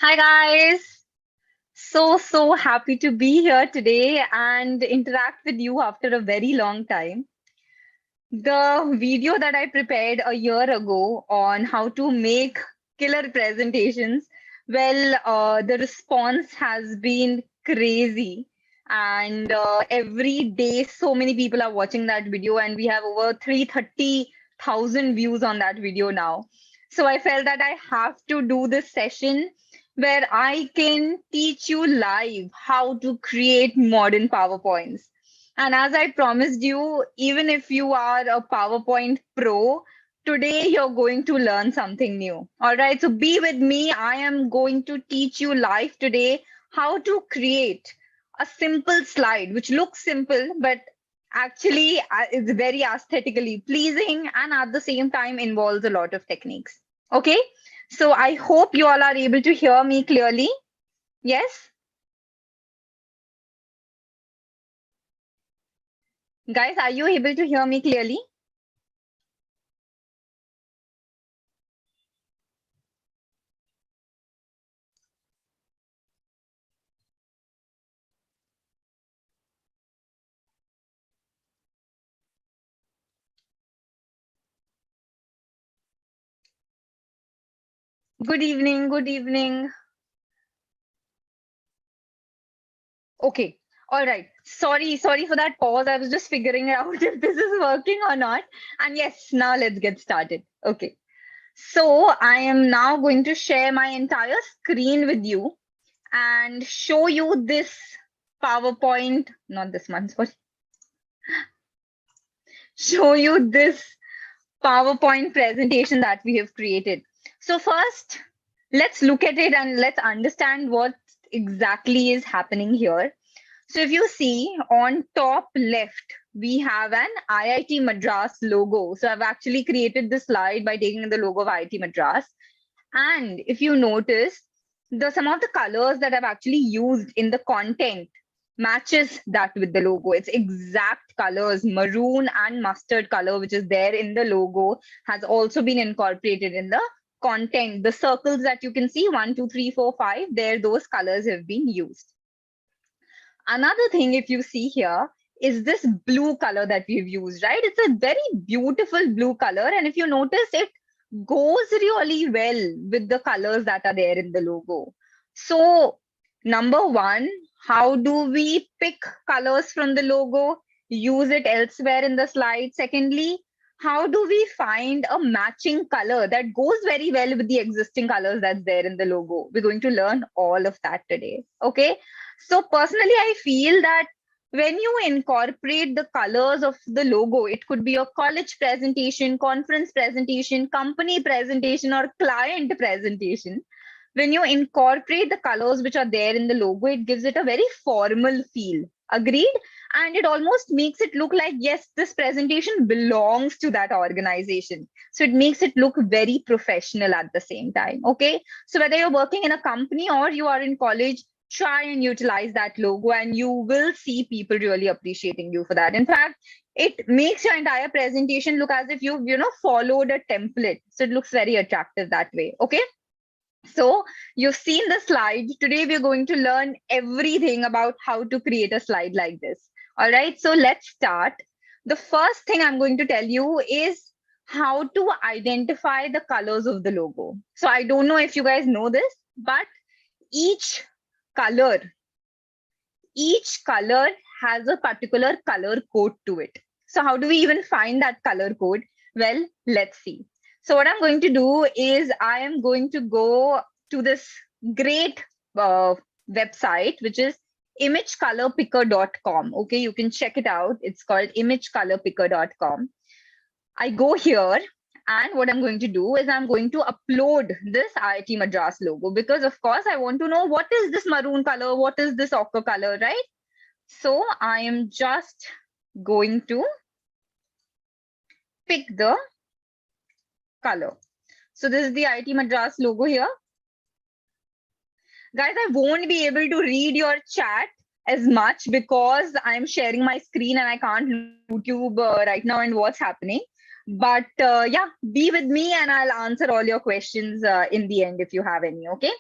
Hi guys. So happy to be here today and interact with you after a very long time. The video that I prepared a year ago on how to make killer presentations, the response has been crazy. And every day, so many people are watching that video, and we have over 330,000 views on that video now. So I felt that I have to do this session where I can teach you live how to create modern PowerPoints. And as I promised you, even if you are a PowerPoint pro, today you're going to learn something new. All right, so be with me. I am going to teach you live today how to create a simple slide, which looks simple, but actually is very aesthetically pleasing and at the same time involves a lot of techniques. Okay, so I hope you all are able to hear me clearly. Yes, guys, are you able to hear me clearly? Good evening, good evening. Okay. All right. Sorry for that pause. I was just figuring out if this is working or not. And yes, now let's get started. Okay. So I am now going to share my entire screen with you and show you this PowerPoint, not this one, sorry, show you this PowerPoint presentation that we have created. So first, let's look at it and let's understand what exactly is happening here. So if you see on top left, we have an IIT Madras logo. So I've actually created this slide by taking the logo of IIT Madras. And if you notice, some of the colors that I've actually used in the content matches that with the logo. It's exact colors, maroon and mustard color, which is there in the logo, has also been incorporated in the content. The circles that you can see, 1, 2, 3, 4, 5, there, those colors have been used. Another thing, if you see here, is this blue color that we've used, right? It's a very beautiful blue color. And if you notice, it goes really well with the colors that are there in the logo. So, number one, how do we pick colors from the logo, use it elsewhere in the slide? Secondly, how do we find a matching color that goes very well with the existing colors that's there in the logo? We're going to learn all of that today. Okay. So personally, I feel that when you incorporate the colors of the logo, it could be a college presentation, conference presentation, company presentation, or client presentation. When you incorporate the colors which are there in the logo, it gives it a very formal feel. Agreed? And it almost makes it look like, yes, this presentation belongs to that organization. So it makes it look very professional at the same time. Okay. So whether you're working in a company or you are in college, try and utilize that logo and you will see people really appreciating you for that. In fact, it makes your entire presentation look as if you've followed a template, so it looks very attractive that way. Okay, so you've seen the slide. Today we're going to learn everything about how to create a slide like this. All right, so let's start. The first thing I'm going to tell you is how to identify the colors of the logo. So I don't know if you guys know this, but each color, each color has a particular color code to it. So how do we even find that color code? Well, let's see. So what I'm going to do is I am going to go to this great website, which is imagecolorpicker.com. Okay, you can check it out. It's called imagecolorpicker.com. I go here, and what I'm going to do is I'm going to upload this IIT Madras logo because, of course, I want to know what is this maroon color, what is this ochre color, right? So I am just going to pick the color. So this is the IIT Madras logo here. Guys, I won't be able to read your chat as much because I'm sharing my screen and I can't YouTube right now and what's happening. But yeah, be with me and I'll answer all your questions in the end if you have any. Okay.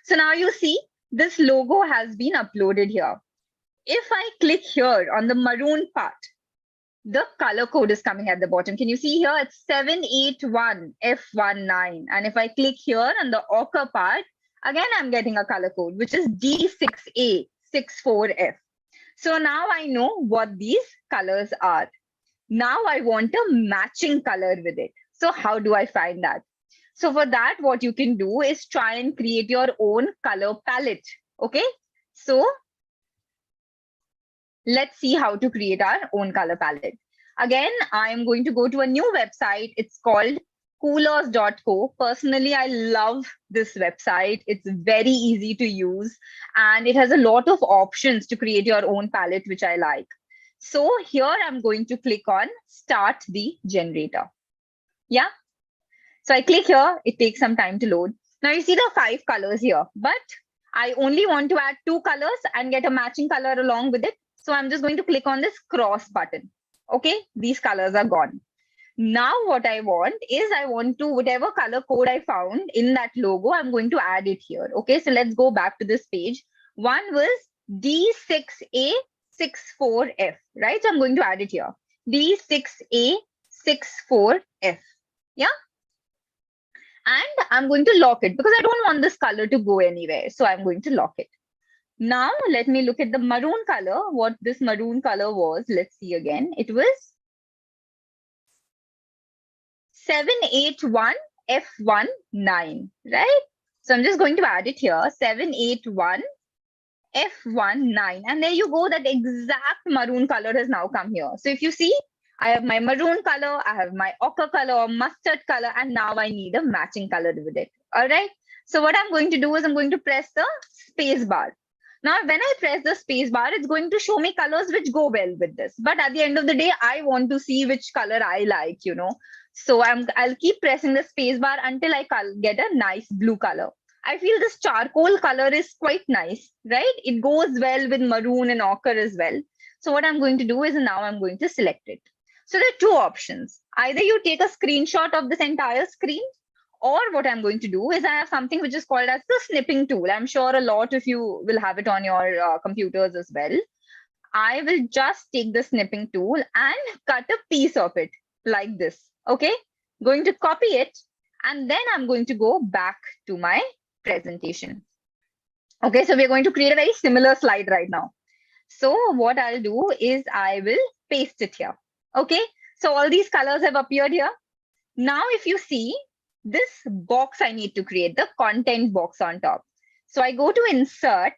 So now you see this logo has been uploaded here. If I click here on the maroon part, the color code is coming at the bottom. Can you see here? It's 781F19. And if I click here on the ochre part, again, I'm getting a color code, which is D6A64F. So now I know what these colors are. Now I want a matching color with it. So how do I find that? So for that, what you can do is try and create your own color palette. Okay. So let's see how to create our own color palette. Again, I'm going to go to a new website. It's called coolers.co. Personally, I love this website. It's very easy to use and it has a lot of options to create your own palette, which I like. So here I'm going to click on start the generator. Yeah. So I click here. It takes some time to load. Now you see the 5 colors here, but I only want to add 2 colors and get a matching color along with it. So I'm just going to click on this cross button. Okay, these colors are gone. Now what I want is I want to, whatever color code I found in that logo, I'm going to add it here. Okay, so let's go back to this page. One was D6A64F, right? So I'm going to add it here. D6A64F. Yeah. And I'm going to lock it because I don't want this color to go anywhere. So I'm going to lock it. Now, let me look at the maroon color. What this maroon color was, let's see again. It was 781F19, right? So I'm just going to add it here, 781F19. And there you go, that exact maroon color has now come here. So if you see, I have my maroon color, I have my ochre color or mustard color, and now I need a matching color with it. All right. So what I'm going to do is I'm going to press the space bar. Now, when I press the space bar, it's going to show me colors which go well with this. But at the end of the day, I want to see which color I like, you know. So I'll keep pressing the space bar until I get a nice blue color. I feel this charcoal color is quite nice, right? It goes well with maroon and ochre as well. So what I'm going to do is now I'm going to select it. So there are 2 options. Either you take a screenshot of this entire screen, or what I'm going to do is I have something which is called as the snipping tool. I'm sure a lot of you will have it on your computers as well. I will just take the snipping tool and cut a piece of it like this. Okay, going to copy it and then I'm going to go back to my presentation. Okay, so we're going to create a very similar slide right now. So what I'll do is I will paste it here. Okay, so all these colors have appeared here. Now, if you see, this box I need to create, the content box on top. So I go to insert,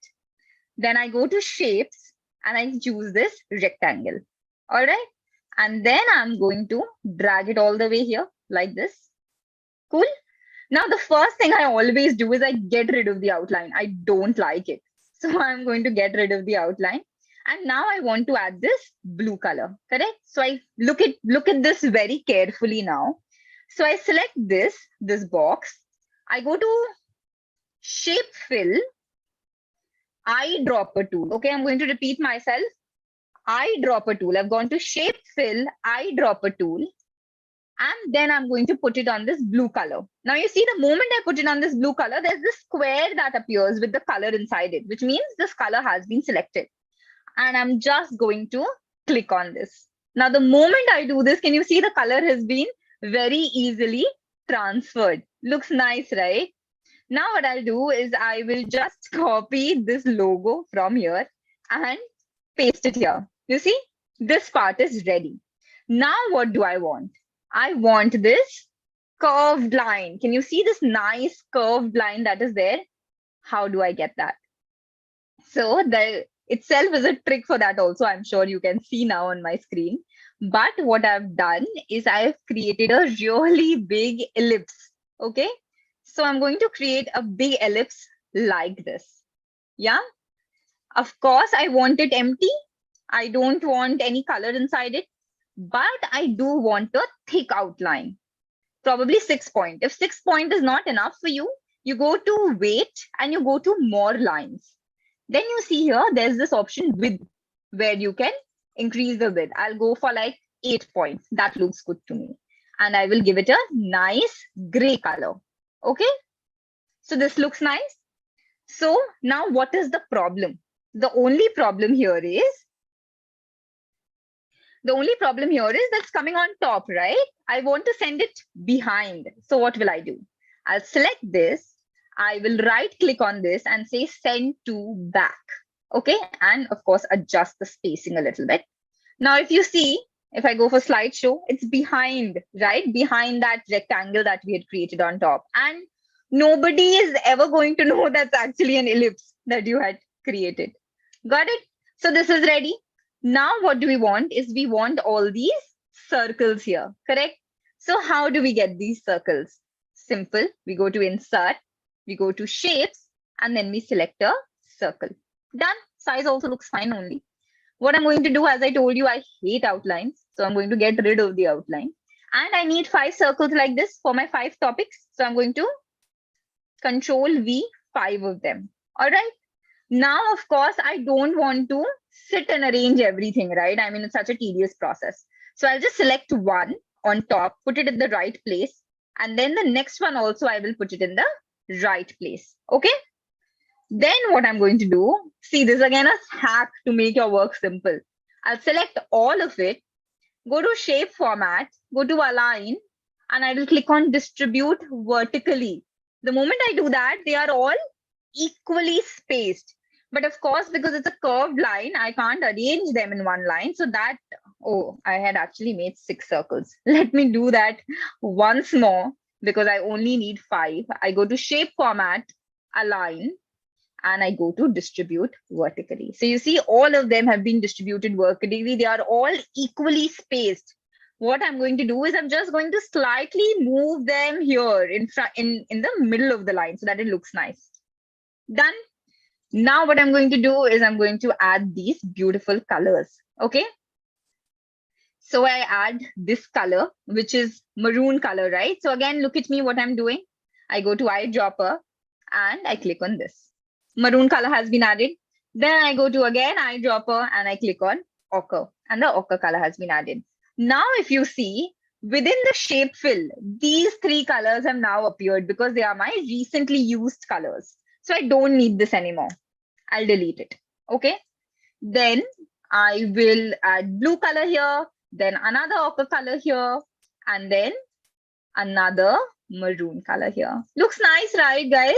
then I go to shapes and I choose this rectangle. All right. And then I'm going to drag it all the way here like this. Cool. Now, the first thing I always do is I get rid of the outline. I don't like it. So I'm going to get rid of the outline. And now I want to add this blue color, correct? So I look at this very carefully now. So I select this box. I go to shape fill, eyedropper tool. Okay, I'm going to repeat myself. Eyedropper tool. I've gone to shape fill, eyedropper tool. And then I'm going to put it on this blue color. Now you see the moment I put it on this blue color, there's this square that appears with the color inside it, which means this color has been selected. And I'm just going to click on this. Now, the moment I do this, can you see the color has been very easily transferred? Looks nice, right? Now what I'll do is I will just copy this logo from here and paste it here. You see, this part is ready. Now what do I want? I want this curved line. Can you see this nice curved line that is there? How do I get that? So the itself is a trick for that also. I'm sure you can see now on my screen. But what I've done is I've created a really big ellipse. Okay. So I'm going to create a big ellipse like this. Yeah. Of course, I want it empty. I don't want any color inside it, but I do want a thick outline, probably 6 point. If 6 point is not enough for you, you go to weight and you go to more lines. Then you see here, there's this option width where you can increase the width. I'll go for like 8 points. That looks good to me. and I will give it a nice gray color. Okay, so this looks nice. So now what is the problem? The only problem here is that's coming on top, right? I want to send it behind. So what will I do? I'll select this. I will right click on this and say send to back. Okay, and of course adjust the spacing a little bit. Now if you see, if I go for slideshow, it's behind, right? Behind that rectangle that we had created on top. And nobody is ever going to know that's actually an ellipse that you had created. Got it? So this is ready. Now what do we want is we want all these circles here, correct? So how do we get these circles? Simple. We go to insert, we go to shapes, and then we select a circle. Done. Size also looks fine only. What I'm going to do, as I told you, I hate outlines. So I'm going to get rid of the outline. And I need 5 circles like this for my 5 topics. So I'm going to Control V, 5 of them. All right. Now, of course, I don't want to sit and arrange everything, right? I mean, it's such a tedious process. So I'll just select one on top, put it in the right place. And then the next one also, I will put it in the right place. Okay. Then what I'm going to do, see, this is again a hack to make your work simple. I'll select all of it, go to shape format, go to align, and I will click on distribute vertically. The moment I do that, they are all equally spaced. But of course, because it's a curved line, I can't arrange them in one line. So that, oh, I had actually made 6 circles. Let me do that once more because I only need 5. I go to shape format, align, and I go to distribute vertically. So you see all of them have been distributed vertically. They are all equally spaced. What I'm going to do is I'm just going to slightly move them here in front, in the middle of the line so that it looks nice. Done. Now what I'm going to do is I'm going to add these beautiful colors. Okay. So I add this color, which is maroon color, right? So again, look at me what I'm doing. I go to eyedropper and I click on this. Maroon color has been added. Then I go to again eyedropper and I click on ochre and the ochre color has been added. Now, if you see within the shape fill, these 3 colors have now appeared because they are my recently used colors. So I don't need this anymore. I'll delete it. Okay. Then I will add blue color here, then another ochre color here, and then another maroon color here. Looks nice, right, guys?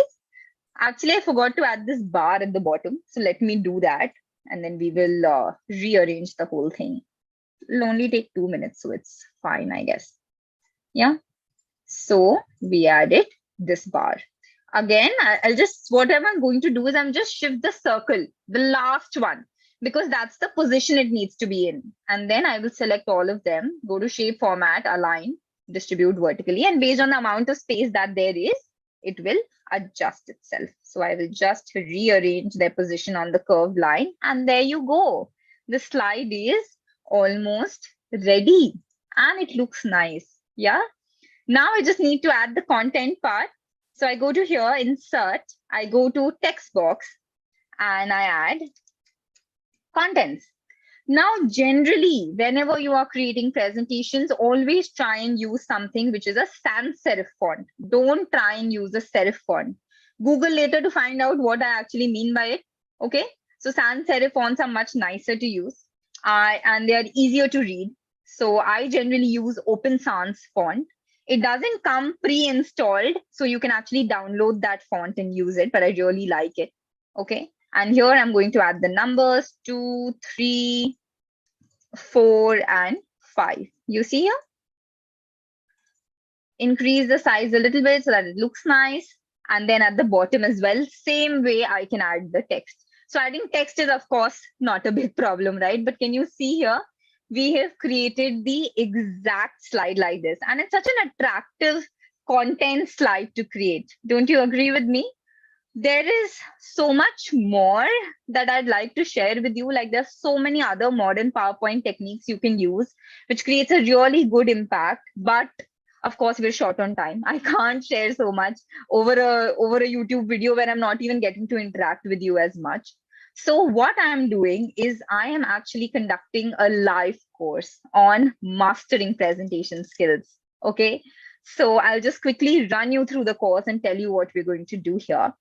Actually, I forgot to add this bar at the bottom. So let me do that. And then we will rearrange the whole thing. It'll only take 2 minutes. So it's fine, I guess. Yeah. So we added this bar. Again, I'll just, whatever I'm going to do is I'm just shift the circle, the last one, because that's the position it needs to be in. And then I will select all of them, go to shape format, align, distribute vertically. And based on the amount of space that there is, it will adjust itself. So I will just rearrange their position on the curved line. And there you go. The slide is almost ready and it looks nice. Yeah. Now I just need to add the content part. So I go to here, insert, I go to text box and I add contents. Now, generally, whenever you are creating presentations, always try and use something which is a sans serif font. Don't try and use a serif font. Google later to find out what I actually mean by it. Okay. So sans serif fonts are much nicer to use and they are easier to read. So I generally use Open Sans font. It doesn't come pre-installed, so you can actually download that font and use it, but I really like it. Okay. And here I'm going to add the numbers 2, 3, 4, and 5. You see here? Increase the size a little bit so that it looks nice. And then at the bottom as well, same way I can add the text. So adding text is, of course, not a big problem, right? But can you see here? We have created the exact slide like this. And it's such an attractive content slide to create. Don't you agree with me? There is so much more that I'd like to share with you. Like there's so many other modern PowerPoint techniques you can use, which creates a really good impact. But of course, we're short on time. I can't share so much over a YouTube video where I'm not even getting to interact with you as much. So what I'm doing is I am actually conducting a live course on mastering presentation skills. Okay. So I'll just quickly run you through the course and tell you what we're going to do here.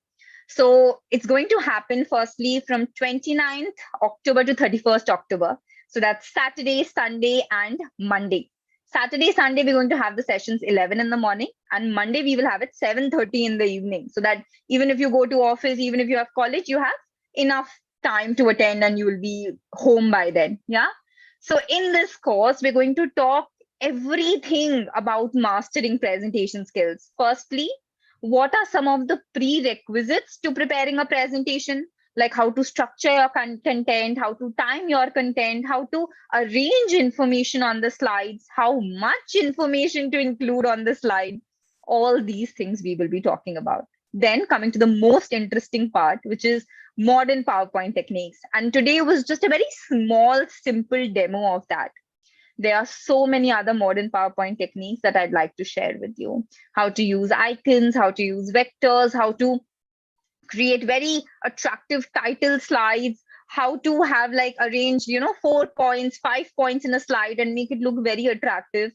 So it's going to happen firstly from 29th October to 31st October. So that's Saturday, Sunday, and Monday. Saturday, Sunday, we're going to have the sessions 11 in the morning, and Monday we will have it 7:30 in the evening. So that even if you go to office, even if you have college, you have enough time to attend and you will be home by then. Yeah. So in this course, we're going to talk everything about mastering presentation skills. Firstly, what are some of the prerequisites to preparing a presentation, like how to structure your content, how to time your content, how to arrange information on the slides, how much information to include on the slide. All these things we will be talking about. Then coming to the most interesting part, which is modern PowerPoint techniques. And today was just a very small, simple demo of that. There are so many other modern PowerPoint techniques that I'd like to share with you. How to use icons, how to use vectors, how to create very attractive title slides, how to have like arranged, 4 points, 5 points in a slide and make it look very attractive.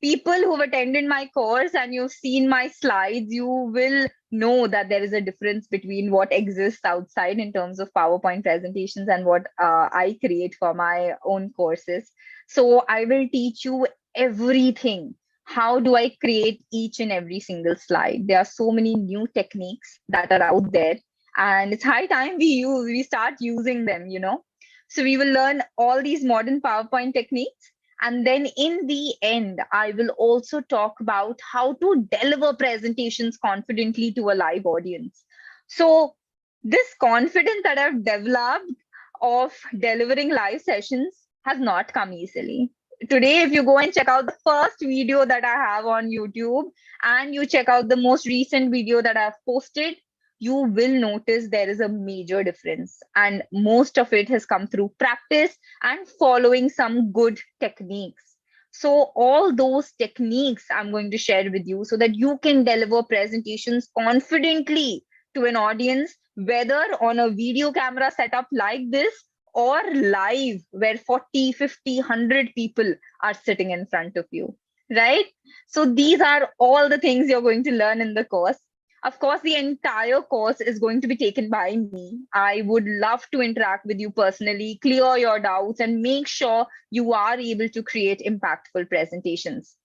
People who've attended my course and you've seen my slides, you will know that there is a difference between what exists outside in terms of PowerPoint presentations and what I create for my own courses. So I will teach you everything. How do I create each and every single slide? There are so many new techniques that are out there, and it's high time we start using them. So we will learn all these modern PowerPoint techniques, and then in the end, I will also talk about how to deliver presentations confidently to a live audience. So this confidence that I've developed of delivering live sessions has not come easily. Today, if you go and check out the first video that I have on YouTube and you check out the most recent video that I've posted, you will notice there is a major difference. And most of it has come through practice and following some good techniques. So all those techniques I'm going to share with you so that you can deliver presentations confidently to an audience, whether on a video camera setup like this or live where 40, 50, 100 people are sitting in front of you, right? So these are all the things you're going to learn in the course. Of course, the entire course is going to be taken by me. I would love to interact with you personally, clear your doubts, and make sure you are able to create impactful presentations.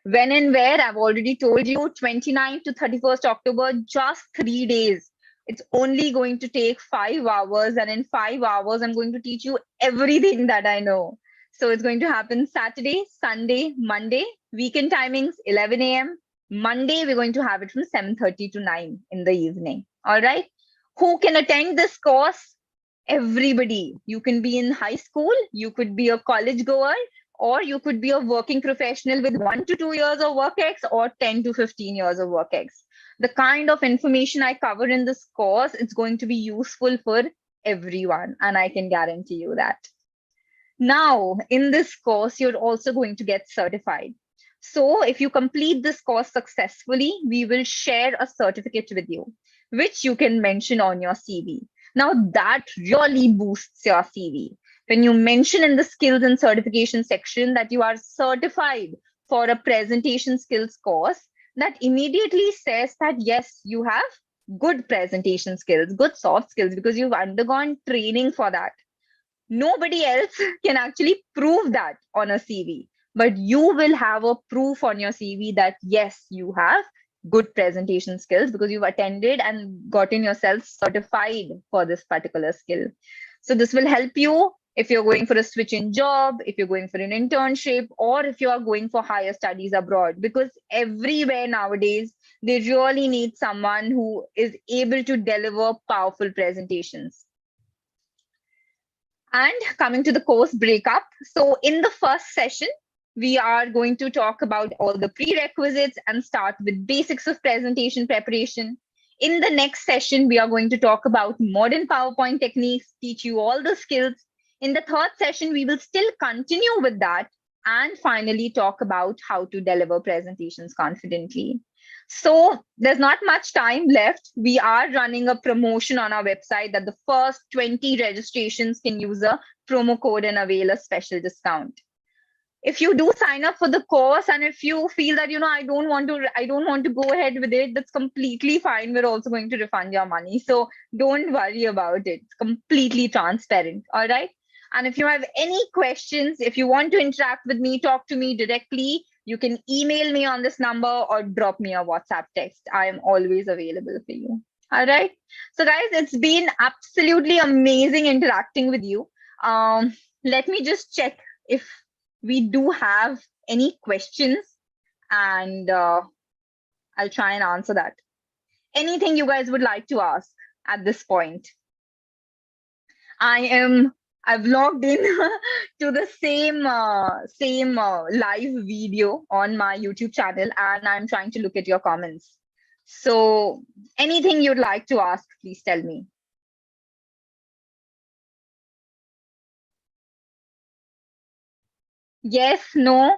When and where, I've already told you, 29th to 31st October, just 3 days. It's only going to take 5 hours, and in 5 hours, I'm going to teach you everything that I know. So it's going to happen Saturday, Sunday, Monday, weekend timings, 11 a.m. Monday, we're going to have it from 7:30 to 9 in the evening. All right. Who can attend this course? Everybody. You can be in high school, you could be a college goer, or you could be a working professional with 1 to 2 years of work ex or 10 to 15 years of work ex. The kind of information I cover in this course, it's going to be useful for everyone, and I can guarantee you that. Now, in this course, you're also going to get certified. So if you complete this course successfully, we will share a certificate with you, which you can mention on your CV. Now that really boosts your CV. When you mention in the skills and certification section that you are certified for a presentation skills course, that immediately says that yes, you have good presentation skills, good soft skills, because you've undergone training for that. Nobody else can actually prove that on a CV, but you will have a proof on your CV that yes, you have good presentation skills because you've attended and gotten yourself certified for this particular skill. So this will help you if you're going for a switch in job, if you're going for an internship, or if you are going for higher studies abroad, because everywhere nowadays, they really need someone who is able to deliver powerful presentations. And coming to the course breakup. So in the first session, we are going to talk about all the prerequisites and start with basics of presentation preparation. In the next session, we are going to talk about modern PowerPoint techniques, teach you all the skills. In the third session, we will still continue with that and finally talk about how to deliver presentations confidently. So there's not much time left. We are running a promotion on our website that the first 20 registrations can use a promo code and avail a special discount. if you do sign up for the course and if you feel that I don't want to go ahead with it, that's completely fine. We're also going to refund your money, so don't worry about it. It's completely transparent. All right. And if you have any questions, if you want to interact with me, talk to me directly, you can email me on this number or drop me a WhatsApp text. I am always available for you. All right. So guys, it's been absolutely amazing interacting with you. Let me just check if we do have any questions, and I'll try and answer that. Anything you guys would like to ask at this point? I've logged in to the same live video on my YouTube channel, and I'm trying to look at your comments. So anything you'd like to ask, please tell me. Yes, no?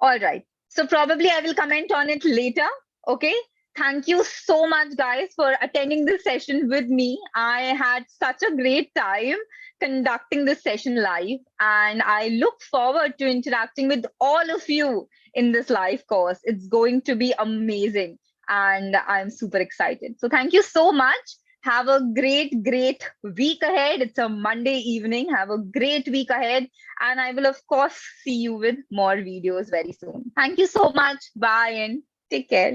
All right. So probably I will comment on it later. Okay. Thank you so much, guys, for attending this session with me. I had such a great time conducting this session live, and I look forward to interacting with all of you in this live course. It's going to be amazing, and I'm super excited. So thank you so much. Have a great week ahead. It's a Monday evening. Have a great week ahead. And I will, of course, see you with more videos very soon. Thank you so much. Bye and take care.